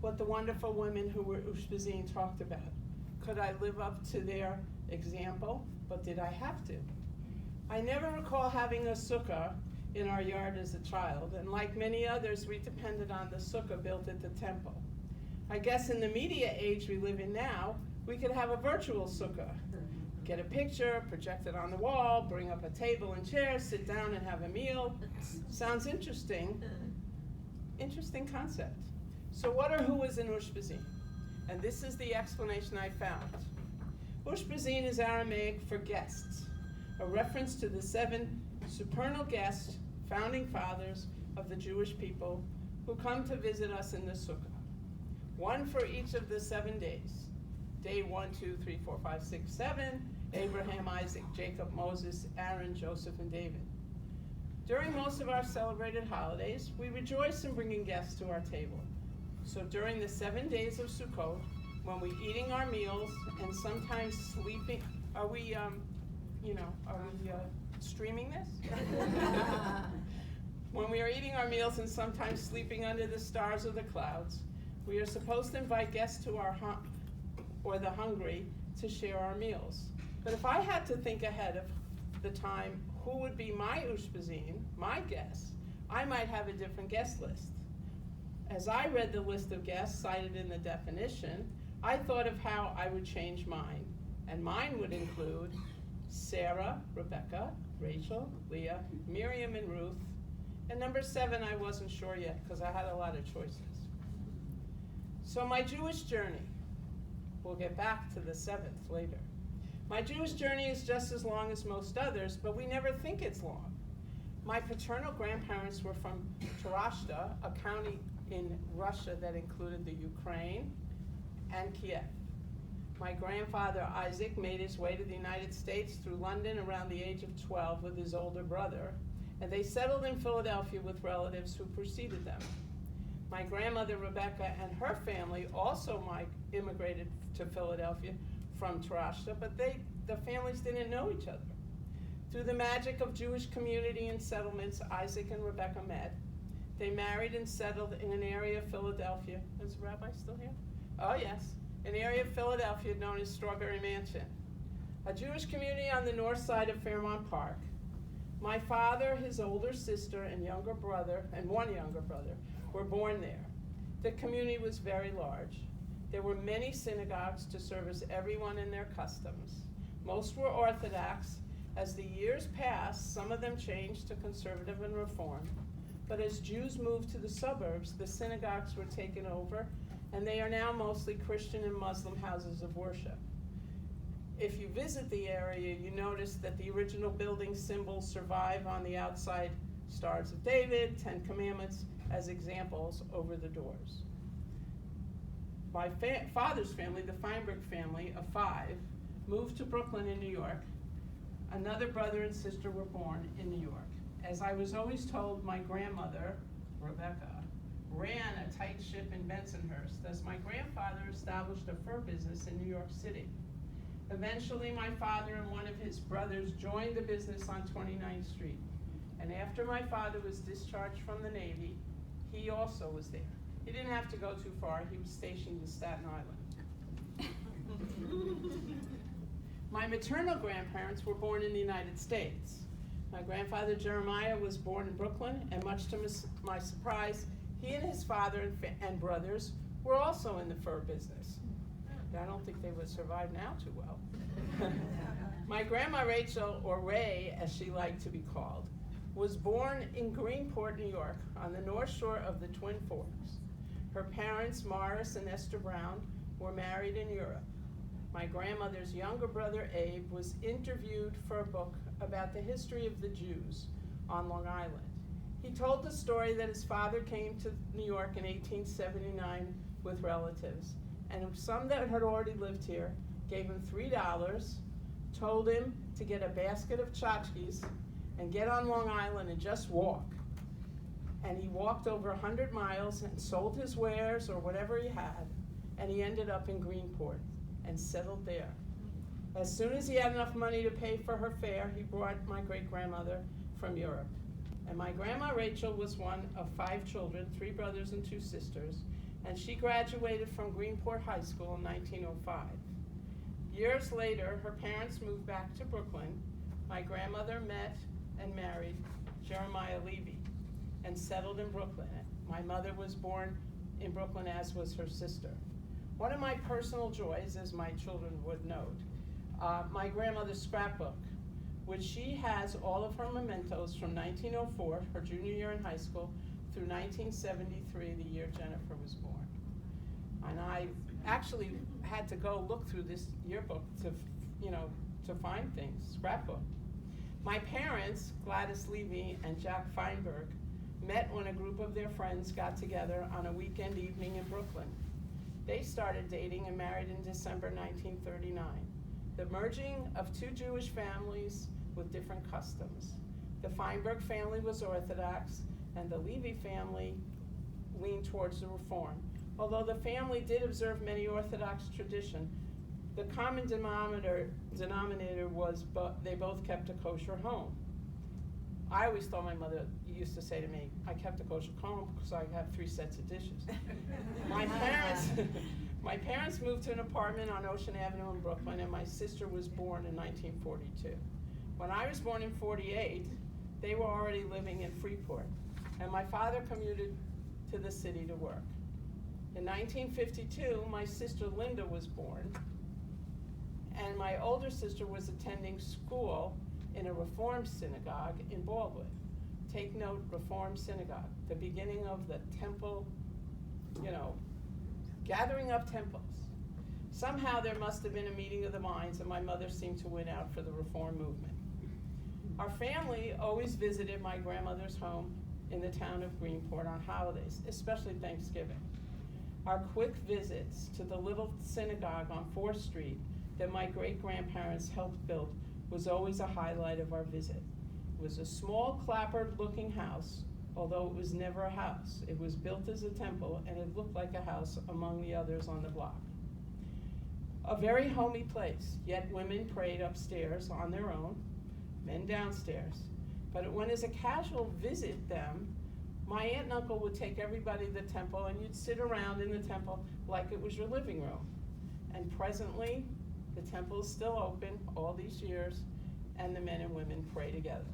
what the wonderful women who were Ushpizin talked about. Could I live up to their example? But did I have to? I never recall having a sukkah in our yard as a child, and like many others, we depended on the sukkah built at the temple. I guess in the media age we live in now, we could have a virtual sukkah. Get a picture, project it on the wall, bring up a table and chairs, sit down and have a meal. Sounds interesting. Interesting concept. So what or who is an Ushpizin? And this is the explanation I found. Ushpizin is Aramaic for guests, a reference to the 7 supernal guests, founding fathers of the Jewish people, who come to visit us in the sukkah. One for each of the 7 days. Day 1, 2, 3, 4, 5, 6, 7, Abraham, Isaac, Jacob, Moses, Aaron, Joseph, and David. During most of our celebrated holidays, we rejoice in bringing guests to our table. So during the 7 days of Sukkot, when we're eating our meals and sometimes sleeping, are we streaming this? When we are eating our meals and sometimes sleeping under the stars or the clouds, we are supposed to invite guests to our or the hungry to share our meals. But if I had to think ahead of the time who would be my Ushpizin, my guests, I might have a different guest list. As I read the list of guests cited in the definition, I thought of how I would change mine. And mine would include Sarah, Rebecca, Rachel, Leah, Miriam, and Ruth. And number 7, I wasn't sure yet because I had a lot of choices. So my Jewish journey, we'll get back to the 7th later. My Jewish journey is just as long as most others, but we never think it's long. My paternal grandparents were from Tarashta, a county in Russia that included the Ukraine and Kiev. My grandfather Isaac made his way to the United States through London around the age of 12 with his older brother, and they settled in Philadelphia with relatives who preceded them. My grandmother Rebecca and her family also immigrated to Philadelphia from Tarashta, but the families didn't know each other. Through the magic of Jewish community and settlements, Isaac and Rebecca met. They married and settled in an area of Philadelphia. Is the rabbi still here? Oh yes, an area of Philadelphia known as Strawberry Mansion, a Jewish community on the north side of Fairmount Park. My father, his older sister, and one younger brother were born there. The community was very large. There were many synagogues to service everyone in their customs. Most were Orthodox. As the years passed, some of them changed to conservative and reform. But as Jews moved to the suburbs, the synagogues were taken over, and they are now mostly Christian and Muslim houses of worship. If you visit the area, you notice that the original building symbols survive on the outside Stars of David, 10 Commandments, as examples over the doors. My father's family, the Feinberg family of 5, moved to Brooklyn in New York. Another brother and sister were born in New York. As I was always told, my grandmother, Rebecca, ran a tight ship in Bensonhurst as my grandfather established a fur business in New York City. Eventually, my father and one of his brothers joined the business on 29th Street. And after my father was discharged from the Navy, he also was there. He didn't have to go too far. He was stationed in Staten Island. My maternal grandparents were born in the United States. My grandfather Jeremiah was born in Brooklyn, and much to my surprise, he and his father and brothers were also in the fur business. I don't think they would survive now too well. My grandma Rachel, or Ray as she liked to be called, was born in Greenport, New York, on the north shore of the Twin Forks. Her parents, Morris and Esther Brown, were married in Europe. My grandmother's younger brother, Abe, was interviewed for a book about the history of the Jews on Long Island. He told the story that his father came to New York in 1879 with relatives, and some that had already lived here gave him $3, told him to get a basket of tchotchkes and get on Long Island and just walk. And he walked over 100 miles and sold his wares or whatever he had, and he ended up in Greenport and settled there. As soon as he had enough money to pay for her fare, he brought my great-grandmother from Europe. And my grandma Rachel was one of 5 children, 3 brothers and 2 sisters, and she graduated from Greenport High School in 1905. Years later, her parents moved back to Brooklyn. My grandmother met and married Jeremiah Levy and settled in Brooklyn. My mother was born in Brooklyn, as was her sister. One of my personal joys, as my children would note, my grandmother's scrapbook, which she has all of her mementos from 1904, her junior year in high school, through 1973, the year Jennifer was born. And I actually had to go look through this yearbook to find things, scrapbook. My parents, Gladys Levy and Jack Feinberg, met when a group of their friends got together on a weekend evening in Brooklyn. They started dating and married in December 1939. The merging of two Jewish families with different customs. The Feinberg family was Orthodox, and the Levy family leaned towards the Reform. Although the family did observe many Orthodox tradition, the common denominator was they both kept a kosher home. I always thought my mother used to say to me, I kept a kosher home because I have 3 sets of dishes. My parents moved to an apartment on Ocean Avenue in Brooklyn, and my sister was born in 1942. When I was born in 48, they were already living in Freeport, and my father commuted to the city to work. In 1952, my sister Linda was born, and my older sister was attending school in a Reform synagogue in Baldwin. Take note, Reform synagogue, the beginning of the temple, gathering of temples. Somehow there must have been a meeting of the minds, and my mother seemed to win out for the Reform movement. Our family always visited my grandmother's home in the town of Greenport on holidays, especially Thanksgiving. Our quick visits to the little synagogue on 4th Street that my great-grandparents helped build was always a highlight of our visit. It was a small, clapboard-looking house, although it was never a house. It was built as a temple, and it looked like a house among the others on the block. A very homey place, yet women prayed upstairs on their own, men downstairs. But it went as a casual visit them. My aunt and uncle would take everybody to the temple, and you'd sit around in the temple like it was your living room. And presently, the temple is still open all these years, and the men and women pray together.